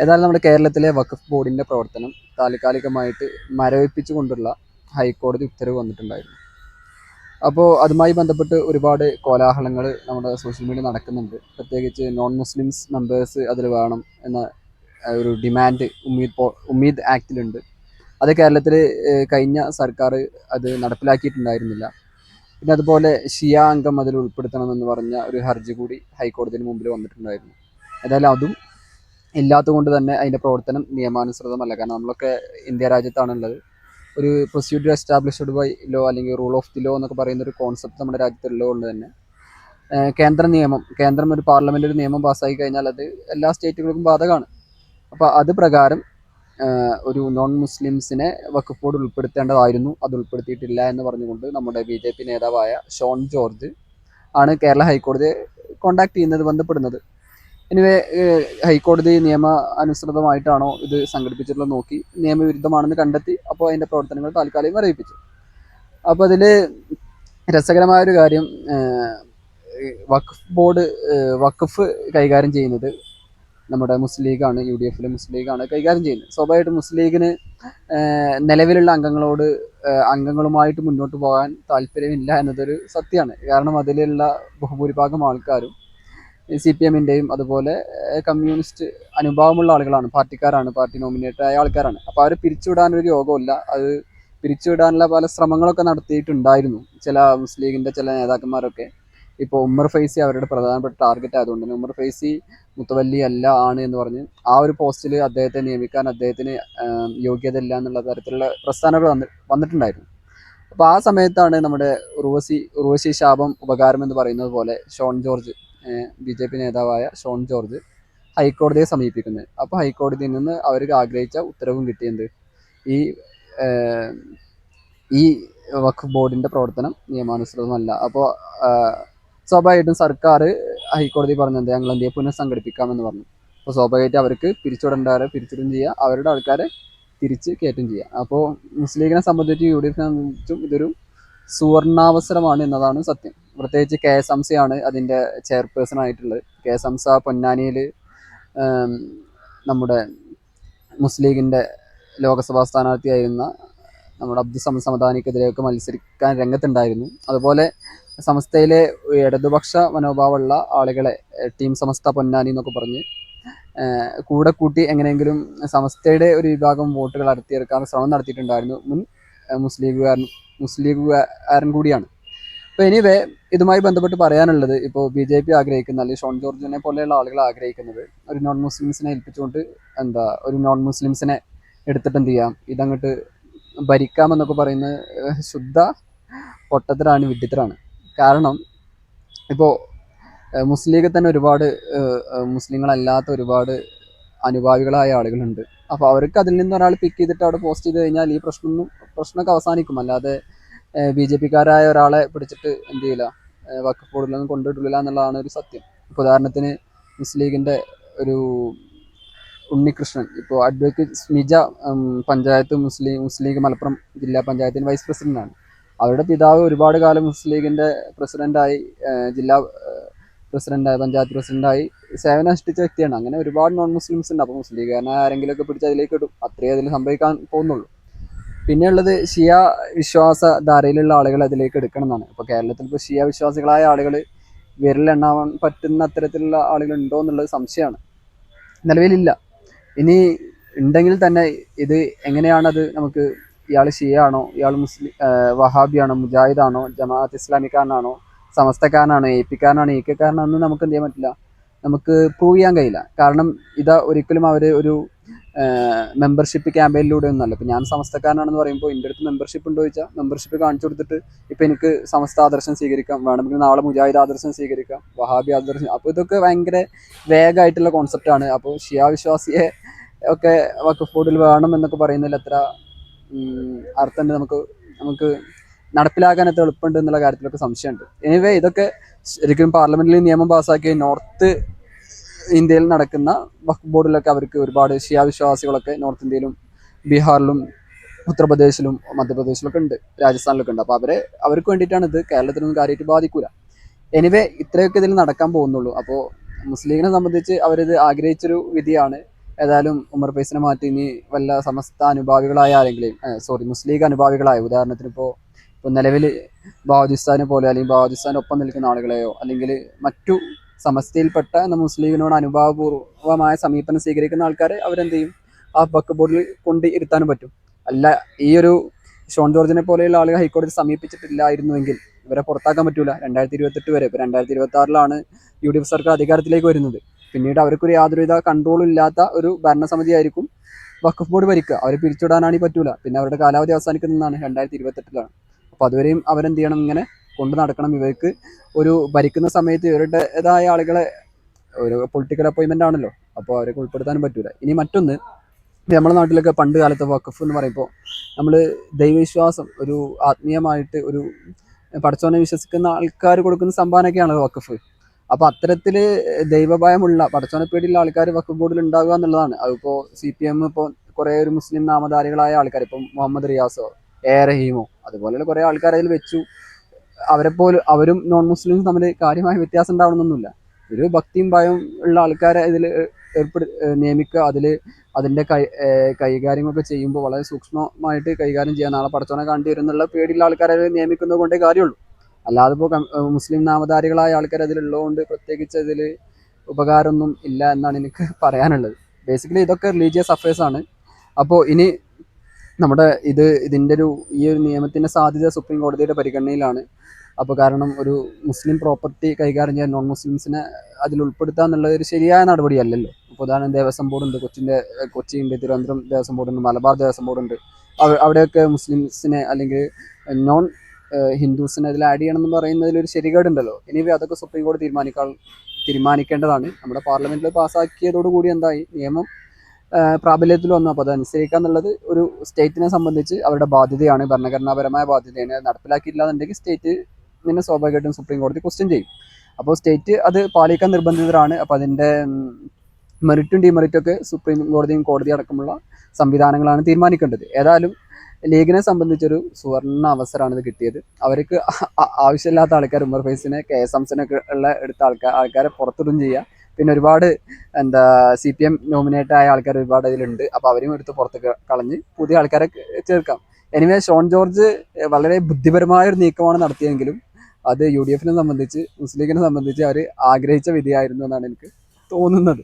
ഏതായാലും നമ്മുടെ കേരളത്തിലെ വഖഫ് ബോർഡിൻ്റെ പ്രവർത്തനം താൽക്കാലികമായിട്ട് മരവിപ്പിച്ചുകൊണ്ടുള്ള ഹൈക്കോടതി ഉത്തരവ് വന്നിട്ടുണ്ടായിരുന്നു. അപ്പോൾ അതുമായി ബന്ധപ്പെട്ട് ഒരുപാട് കോലാഹലങ്ങൾ നമ്മുടെ സോഷ്യൽ മീഡിയ നടക്കുന്നുണ്ട്. പ്രത്യേകിച്ച് നോൺ മുസ്ലിംസ് മെമ്പേഴ്സ് അതിൽ വേണം എന്ന ഒരു ഡിമാൻഡ് ഉമ്മീദ് ആക്റ്റിലുണ്ട്. അത് കേരളത്തിൽ കഴിഞ്ഞ സർക്കാർ അത് നടപ്പിലാക്കിയിട്ടുണ്ടായിരുന്നില്ല. പിന്നെ അതുപോലെ ഷിയ അംഗം അതിൽ ഉൾപ്പെടുത്തണമെന്ന് പറഞ്ഞ ഒരു ഹർജി കൂടി ഹൈക്കോടതിന് മുമ്പിൽ വന്നിട്ടുണ്ടായിരുന്നു. ഏതായാലും അതും ഇല്ലാത്തത് കൊണ്ട് തന്നെ അതിൻ്റെ പ്രവർത്തനം നിയമാനുസൃതമല്ല. കാരണം നമ്മളൊക്കെ ഇന്ത്യ രാജ്യത്താണുള്ളത്. ഒരു പ്രൊസീജിയർ എസ്റ്റാബ്ലിഷ്ഡ് ബൈ ലോ അല്ലെങ്കിൽ റൂൾ ഓഫ് ദി ലോ എന്നൊക്കെ പറയുന്ന ഒരു കോൺസെപ്റ്റ് നമ്മുടെ രാജ്യത്തുള്ളത് കൊണ്ട് തന്നെ കേന്ദ്രം ഒരു പാർലമെൻ്റ് ഒരു നിയമം പാസ്സാക്കി കഴിഞ്ഞാൽ അത് എല്ലാ സ്റ്റേറ്റുകൾക്കും ബാധകമാണ്. അപ്പോൾ അത് പ്രകാരം ഒരു നോൺ മുസ്ലിംസിനെ വഖഫ് ബോർഡ് ഉൾപ്പെടുത്തേണ്ടതായിരുന്നു. അത് ഉൾപ്പെടുത്തിയിട്ടില്ല എന്ന് പറഞ്ഞുകൊണ്ട് നമ്മുടെ BJP നേതാവായ ഷോൺ ജോർജ് ആണ് കേരള ഹൈക്കോടതിയെ ബന്ധപ്പെടുന്നത്. എനിവേ ഹൈക്കോടതി നിയമ അനുസൃതമായിട്ടാണോ ഇത് സംഘടിപ്പിച്ചിട്ടുള്ളത് നോക്കി നിയമവിരുദ്ധമാണെന്ന് കണ്ടെത്തി. അപ്പോൾ അതിൻ്റെ പ്രവർത്തനങ്ങൾ താൽക്കാലികം മരവിപ്പിച്ചു. അപ്പോൾ അതിൽ രസകരമായൊരു കാര്യം, വഖഫ് ബോർഡ് വഖഫ് കൈകാര്യം ചെയ്യുന്നത് നമ്മുടെ മുസ്ലിം ലീഗാണ്. UDFിലെ മുസ്ലിം ലീഗാണ് കൈകാര്യം ചെയ്യുന്നത്. സ്വാഭാവികമായിട്ടും മുസ്ലിം ലീഗിന് നിലവിലുള്ള അംഗങ്ങളുമായിട്ട് മുന്നോട്ട് പോകാൻ താല്പര്യമില്ല എന്നതൊരു സത്യമാണ്. കാരണം അതിലുള്ള ബഹുഭൂരിഭാഗം ആൾക്കാരും CPMൻ്റെയും അതുപോലെ കമ്മ്യൂണിസ്റ്റ് അനുഭാവമുള്ള ആളുകളാണ്, പാർട്ടി നോമിനേറ്റഡ് ആയ ആൾക്കാരാണ്. അപ്പോൾ അവർ പിരിച്ചുവിടാനൊരു യോഗമില്ല. അത് പിരിച്ചുവിടാനുള്ള പല ശ്രമങ്ങളൊക്കെ നടത്തിയിട്ടുണ്ടായിരുന്നു ചില മുസ്ലിം ലീഗിൻ്റെ ചില നേതാക്കന്മാരൊക്കെ. ഇപ്പോൾ ഉമ്മർ ഫൈസി അവരുടെ പ്രധാനപ്പെട്ട ടാർഗറ്റ് ആയതുകൊണ്ട് തന്നെ ഉമ്മർ ഫൈസി മുത്തവല്ലി ആണ് എന്ന് പറഞ്ഞ് ആ ഒരു പോസ്റ്റിൽ അദ്ദേഹത്തെ നിയമിക്കാൻ അദ്ദേഹത്തിന് യോഗ്യത ഇല്ല എന്നുള്ള തരത്തിലുള്ള പ്രസ്ഥാനങ്ങൾ വന്നിട്ടുണ്ടായിരുന്നു. അപ്പോൾ ആ സമയത്താണ് നമ്മുടെ ഉർവശി ശാപം ഉപകാരം എന്ന് പറയുന്നത് പോലെ ഷോൺ ജോർജ്, BJP നേതാവായ ഷോൺ ജോർജ് ഹൈക്കോടതിയെ സമീപിക്കുന്നത്. അപ്പോൾ ഹൈക്കോടതിയിൽ നിന്ന് അവർക്ക് ആഗ്രഹിച്ച ഉത്തരവും കിട്ടിയത് ഈ ഈ വഖഫ് ബോർഡിൻ്റെ പ്രവർത്തനം നിയമാനുസൃതമല്ല. അപ്പോൾ സ്വാഭാവികമായിട്ടും സർക്കാർ ഹൈക്കോടതി പറഞ്ഞത് ഞങ്ങൾ എന്ത് ചെയ്യുക, പുനഃസംഘടിപ്പിക്കാമെന്ന് പറഞ്ഞു. അപ്പോൾ സ്വാഭാവികമായിട്ട് അവർക്ക് പിരിച്ചുവിടേണ്ടവരെ പിരിച്ചുവിടും ചെയ്യുക, അവരുടെ ആൾക്കാരെ തിരിച്ച് കയറ്റും ചെയ്യുക. അപ്പോൾ മുസ്ലിം ലീഗിനെ സംബന്ധിച്ചും UDFിനെ സംബന്ധിച്ചും ഇതൊരു സുവർണാവസരമാണ് എന്നതാണ് സത്യം. പ്രത്യേകിച്ച് KSMC ആണ് അതിൻ്റെ ചെയർപേഴ്സൺ ആയിട്ടുള്ളത്. KSMC പൊന്നാനിയിൽ നമ്മുടെ മുസ്ലിം ലീഗിൻ്റെ ലോകസഭാ സ്ഥാനാർത്ഥിയായിരുന്ന നമ്മുടെ അബ്ദുൽ സമദാനിക്കെതിരെയൊക്കെ മത്സരിക്കാൻ രംഗത്തുണ്ടായിരുന്നു. അതുപോലെ സമസ്തയിലെ ഇടതുപക്ഷ മനോഭാവമുള്ള ആളുകളെ ടീം സമസ്ത പൊന്നാനി എന്നൊക്കെ പറഞ്ഞ് കൂടെ കൂട്ടി എങ്ങനെയെങ്കിലും സമസ്തയുടെ ഒരു വിഭാഗം വോട്ടുകൾ അടർത്തിയെടുക്കാൻ ശ്രമം നടത്തിയിട്ടുണ്ടായിരുന്നു മുൻ മുസ്ലിം ലീഗുകാരൻ കൂടിയാണ്. അപ്പോൾ എനിവേ ഇതുമായി ബന്ധപ്പെട്ട് പറയാനുള്ളത്, ഇപ്പോൾ BJP ആഗ്രഹിക്കുന്ന അല്ലെങ്കിൽ ഷോൺ ജോർജിനെ പോലെയുള്ള ആളുകൾ ആഗ്രഹിക്കുന്നത് ഒരു നോൺ മുസ്ലിംസിനെ ഏൽപ്പിച്ചുകൊണ്ട് ഒരു നോൺ മുസ്ലിംസിനെ എടുത്തിട്ട് എന്ത് ചെയ്യാം, ഇതങ്ങോട്ട് ഭരിക്കാമെന്നൊക്കെ പറയുന്നത് ശുദ്ധ പൊട്ടത്തരാണ്, വിഡ്ഢിത്തരാണ്. കാരണം ഇപ്പോൾ മുസ്ലിം ലീഗിൽ തന്നെ ഒരുപാട് മുസ്ലിങ്ങളല്ലാത്ത ഒരുപാട് അനുഭാവികളായ ആളുകളുണ്ട്. അപ്പോൾ അവർക്ക് അതിൽ നിന്ന് ഒരാൾ പിക്ക് ചെയ്തിട്ട് അവിടെ പോസ്റ്റ് ചെയ്ത് കഴിഞ്ഞാൽ ഈ പ്രശ്നമൊക്കെ അവസാനിക്കും. അല്ലാതെ BJPക്കാരായ ഒരാളെ പിടിച്ചിട്ട് എന്ത് ചെയ്യില്ല, വഖഫ് ബോർഡിലൊന്നും കൊണ്ടുവിടില്ല എന്നുള്ളതാണ് ഒരു സത്യം. ഇപ്പോൾ ഉദാഹരണത്തിന് മുസ്ലിം ലീഗിൻ്റെ ഒരു ഉണ്ണികൃഷ്ണൻ, ഇപ്പോൾ അഡ്വക്കേറ്റ് സ്മിജ പഞ്ചായത്ത് മുസ്ലിം ലീഗ് മലപ്പുറം ജില്ലാ പഞ്ചായത്തിൻ്റെ വൈസ് പ്രസിഡൻ്റാണ്. അവരുടെ പിതാവ് ഒരുപാട് കാലം മുസ്ലിം ലീഗിൻ്റെ പ്രസിഡൻ്റായി, ജില്ലാ പ്രസിഡൻ്റായി, പഞ്ചായത്ത് പ്രസിഡൻ്റായി സേവനമനുഷ്ഠിച്ച വ്യക്തിയാണ്. അങ്ങനെ ഒരുപാട് നോൺ മുസ്ലിംസ് ഉണ്ട്. അപ്പോൾ മുസ്ലിം ലീഗുകാരനെ ആരെങ്കിലുമൊക്കെ പിടിച്ച് അതിലേക്ക് ഇടും, അത്രയേ അതിൽ സംഭവിക്കാൻ പോകുന്നുള്ളൂ. പിന്നെയുള്ളത് ഷിയ വിശ്വാസധാരയിലുള്ള ആളുകൾ അതിലേക്ക് എടുക്കണം എന്നാണ്. ഇപ്പോൾ കേരളത്തിൽ ഇപ്പോൾ ഷിയ വിശ്വാസികളായ ആളുകൾ വിരലെണ്ണാൻ പറ്റുന്ന അത്തരത്തിലുള്ള ആളുകൾ ഉണ്ടോ എന്നുള്ളത് സംശയമാണ്. നിലവിലില്ല. ഇനി ഉണ്ടെങ്കിൽ തന്നെ ഇത് എങ്ങനെയാണത് നമുക്ക്, ഇയാൾ ഷിയ ആണോ, ഇയാൾ വഹാബിയാണോ, മുജാഹിദാണോ, ജമാഅത്ത് ഇസ്ലാമിക്കാരനാണോ, സമസ്തക്കാരനാണോ, APക്കാരനാണോ, EKക്കാരനാണോ എന്ന് നമുക്ക് എന്ത് ചെയ്യാൻ പറ്റില്ല, നമുക്ക് പ്രൂവ് ചെയ്യാൻ കഴിയില്ല. കാരണം ഒരിക്കലും അവർ ഒരു മെമ്പർഷിപ്പ് ക്യാമ്പയിനിലൂടെ ഒന്നല്ല. ഇപ്പോൾ ഞാൻ സമസ്തക്കാരനാണെന്ന് പറയുമ്പോൾ എൻ്റെ അടുത്ത് മെമ്പർഷിപ്പ് ഉണ്ടോ ചോദിച്ചാൽ മെമ്പർഷിപ്പ് കാണിച്ചു കൊടുത്തിട്ട് ഇപ്പോൾ എനിക്ക് സമസ്ത ആദർശം സ്വീകരിക്കാം, വേണമെങ്കിൽ നാളെ മുജാഹിദ് ആദർശം സ്വീകരിക്കാം, വഹാബി ആദർശം. അപ്പോൾ ഇതൊക്കെ ഭയങ്കര വേഗമായിട്ടുള്ള കോൺസെപ്റ്റാണ്. അപ്പോൾ ഷിയ വിശ്വാസിയെ ഒക്കെ വഖഫ് ബോർഡിൽ വേണം എന്നൊക്കെ പറയുന്നതിൽ എത്ര അർത്ഥമുണ്ട്, നമുക്ക് നടപ്പിലാക്കാൻ എത്ര എളുപ്പമുണ്ട് എന്നുള്ള കാര്യത്തിലൊക്കെ സംശയമുണ്ട്. എനിവേ ഇതൊക്കെ ശരിക്കും പാർലമെന്റിൽ നിയമം പാസ്സാക്കിയ നോർത്ത് ഇന്ത്യയിൽ നടക്കുന്ന വഖഫ് ബോർഡിലൊക്കെ അവർക്ക് ഒരുപാട് ഷിയ വിശ്വാസികളൊക്കെ നോർത്ത് ഇന്ത്യയിലും ബീഹാറിലും ഉത്തർപ്രദേശിലും മധ്യപ്രദേശിലൊക്കെ ഉണ്ട്, രാജസ്ഥാനിലൊക്കെ ഉണ്ട്. അപ്പോൾ അവർക്ക് വേണ്ടിയിട്ടാണ് ഇത്. കേരളത്തിലൊന്നും കാര്യമായിട്ട് ബാധിക്കൂല. എനിവേ ഇത്രയൊക്കെ ഇതിൽ നടക്കാൻ പോകുന്നുള്ളൂ. അപ്പോൾ മുസ്ലിമിനെ സംബന്ധിച്ച് അവരിത് ആഗ്രഹിച്ചൊരു വിധിയാണ്. ഏതായാലും ഉമർ ഫൈസിനെ മാറ്റി ഇനി വല്ല സമസ്ത അനുഭാവികളായ ആരെങ്കിലും മുസ്ലിം ലീഗ് അനുഭാവികളായ ഉദാഹരണത്തിന് ഇപ്പോൾ നിലവിൽ ബാദിസ്ഥാനെ പോലെ അല്ലെങ്കിൽ ബാദിസ്ഥാനൊപ്പം നിൽക്കുന്ന ആളുകളെയോ അല്ലെങ്കിൽ മറ്റു സമസ്തയിൽപ്പെട്ട മുസ്ലിം ലീഗിനോട് അനുഭാവപൂർവമായ സമീപനം സ്വീകരിക്കുന്ന ആൾക്കാരെ അവരെന്ത് ചെയ്യും, ആ വഖഫ് ബോർഡിൽ കൊണ്ട് ഇരുത്താനും പറ്റും. അല്ല, ഈ ഒരു ഷോൺ ജോർജിനെ പോലെയുള്ള ആളുകൾ ഹൈക്കോടതി സമീപിച്ചിട്ടില്ലായിരുന്നുവെങ്കിൽ ഇവരെ പുറത്താക്കാൻ പറ്റൂല. 2028 വരെ, ഇപ്പോൾ 2026 UDF സർക്കാർ അധികാരത്തിലേക്ക് വരുന്നത്. പിന്നീട് അവർക്കൊരു യാതൊരുവിധ കൺട്രോളും ഇല്ലാത്ത ഒരു ഭരണസമിതി ആയിരിക്കും വഖഫ് ബോർഡ് ഭരിക്കുക. അവരെ പിരിച്ചുവിടാനാണെങ്കിൽ പറ്റൂല. പിന്നെ അവരുടെ കാലാവധി അവസാനിക്കുന്നതാണ് 2028. അപ്പോൾ അതുവരെയും അവരെന്ത് ചെയ്യണം, ഇങ്ങനെ കൊണ്ട് നടക്കണം. ഇവർക്ക് ഒരു ഭരിക്കുന്ന സമയത്ത് ഇവരുടേതായ ആളുകളെ, ഒരു പൊളിറ്റിക്കൽ അപ്പോയിൻമെൻ്റ് ആണല്ലോ, അപ്പോൾ അവരെ ഉൾപ്പെടുത്താനും പറ്റൂല. ഇനി മറ്റൊന്ന്, നമ്മുടെ നാട്ടിലൊക്കെ പണ്ട് കാലത്ത് വഖഫ് എന്ന് പറയുമ്പോൾ നമ്മൾ ദൈവവിശ്വാസം, ഒരു ആത്മീയമായിട്ട് ഒരു പടച്ചോനെ വിശ്വസിക്കുന്ന ആൾക്കാർ കൊടുക്കുന്ന സംഭാവനയൊക്കെയാണ് വഖഫ്. അപ്പോൾ അത്തരത്തിൽ ദൈവഭയമുള്ള, പടച്ചോനെ പേടിയുള്ള ആൾക്കാർ വഖഫ് ബോർഡിൽ ഉണ്ടാകുക എന്നുള്ളതാണ്. അതിപ്പോൾ CPM ഇപ്പോൾ കുറേ ഒരു മുസ്ലിം നാമധാരികളായ ആൾക്കാർ, ഇപ്പം മുഹമ്മദ് റിയാസോ റഹീമോ അതുപോലെയുള്ള കുറേ ആൾക്കാർ അതിൽ വെച്ചു. അവരും നോൺ മുസ്ലിംസും തമ്മിൽ കാര്യമായ വ്യത്യാസം ഉണ്ടാവണമെന്നൊന്നുമില്ല. ഒരു ഭക്തിയും ഭയവും ഉള്ള ആൾക്കാരെ ഇതിൽ നിയമിക്കുക, അതിൻ്റെ കൈകാര്യങ്ങളൊക്കെ ചെയ്യുമ്പോൾ വളരെ സൂക്ഷ്മമായിട്ട് കൈകാര്യം ചെയ്യാൻ, നാളെ പടച്ചോനെ കാണേണ്ടി വരും എന്നുള്ള പേടിയുള്ള ആൾക്കാരെ നിയമിക്കുന്നത് കൊണ്ടേ കാര്യമുള്ളൂ. അല്ലാതെ ഇപ്പോൾ മുസ്ലിം നാമധാരികളായ ആൾക്കാർ അതിലുള്ളതുകൊണ്ട് പ്രത്യേകിച്ച് അതിൽ ഉപകാരമൊന്നും ഇല്ല എന്നാണ് എനിക്ക് പറയാനുള്ളത്. ബേസിക്കലി ഇതൊക്കെ റിലീജിയസ് അഫയേഴ്സാണ്. അപ്പോൾ ഇനി ഇതിൻ്റെ ഈ ഒരു നിയമത്തിൻ്റെ സാധ്യത സുപ്രീം കോടതിയുടെ പരിഗണനയിലാണ്. അപ്പോൾ കാരണം ഒരു മുസ്ലിം പ്രോപ്പർട്ടി കൈകാര്യം ചെയ്യാൻ നോൺ മുസ്ലിംസിനെ അതിൽ ഉൾപ്പെടുത്തുക എന്നുള്ളത് ഒരു ശരിയായ നടപടിയല്ലല്ലോ. ഇപ്പോൾ ഉദാഹരണം ദേവസ്വം ബോർഡുണ്ട്, കൊച്ചിയുണ്ട്, തിരുവനന്തപുരം ദേവസ്വം ബോർഡുണ്ട്, മലബാർ ദേവസ്വം ബോർഡുണ്ട്. അവിടെയൊക്കെ മുസ്ലിംസിനെ അല്ലെങ്കിൽ നോൺ ഹിന്ദുസിനെ അതിൽ ആഡ് ചെയ്യണം എന്ന് പറയുന്നതിലൊരു ശരികേടുണ്ടല്ലോ. എനിവേ അതൊക്കെ സുപ്രീം കോടതി തീരുമാനിക്കേണ്ടതാണ്. നമ്മുടെ പാർലമെൻറ്റിൽ പാസ്സാക്കിയതോടുകൂടി എന്തായി, നിയമം പ്രാബല്യത്തിൽ വന്നു. അപ്പോൾ അതനുസരിക്കുക എന്നുള്ളത് ഒരു സ്റ്റേറ്റിനെ സംബന്ധിച്ച് അവരുടെ ബാധ്യതയാണ്, ഭരണഘടനാപരമായ ബാധ്യതയാണ്. നടപ്പിലാക്കിയില്ല എന്നുണ്ടെങ്കിൽ സ്റ്റേറ്റ് നിന്നെ സ്വാഭാവികമായിട്ടും സുപ്രീം കോടതി ക്വസ്റ്റ്യൻ ചെയ്യും. അപ്പോൾ സ്റ്റേറ്റ് അത് പാലിക്കാൻ നിർബന്ധിതരാണ്. അപ്പോൾ അതിൻ്റെ മെറിറ്റും ഡിമെറിറ്റും ഒക്കെ സുപ്രീം കോടതിയും കോടതി അടക്കമുള്ള സംവിധാനങ്ങളാണ് തീരുമാനിക്കേണ്ടത്. ഏതായാലും ലീഗിനെ സംബന്ധിച്ചൊരു സുവർണ്ണ അവസരമാണ് ഇത് കിട്ടിയത്. അവർക്ക് ആവശ്യമില്ലാത്ത ആൾക്കാർ, ഉമർ ഫൈസിനെ, KSMസിനൊക്കെ ഉള്ള എടുത്ത ആൾക്കാരെ പുറത്തിടും ചെയ്യുക. പിന്നെ ഒരുപാട് CPM നോമിനേറ്റ് ആയ ആൾക്കാർ ഒരുപാട് അതിലുണ്ട്. അപ്പോൾ അവരെയും എടുത്ത് പുറത്ത് കളഞ്ഞ് പുതിയ ആൾക്കാരെ ചേർക്കാം. എനിവേ ഷോൺ ജോർജ് വളരെ ബുദ്ധിപരമായൊരു നീക്കമാണ് നടത്തിയെങ്കിലും അത് UDFനെ സംബന്ധിച്ച്, മുസ്ലിം ലീഗിനെ സംബന്ധിച്ച് അവർ ആഗ്രഹിച്ച വിധിയായിരുന്നു എന്നാണ് എനിക്ക് തോന്നുന്നത്.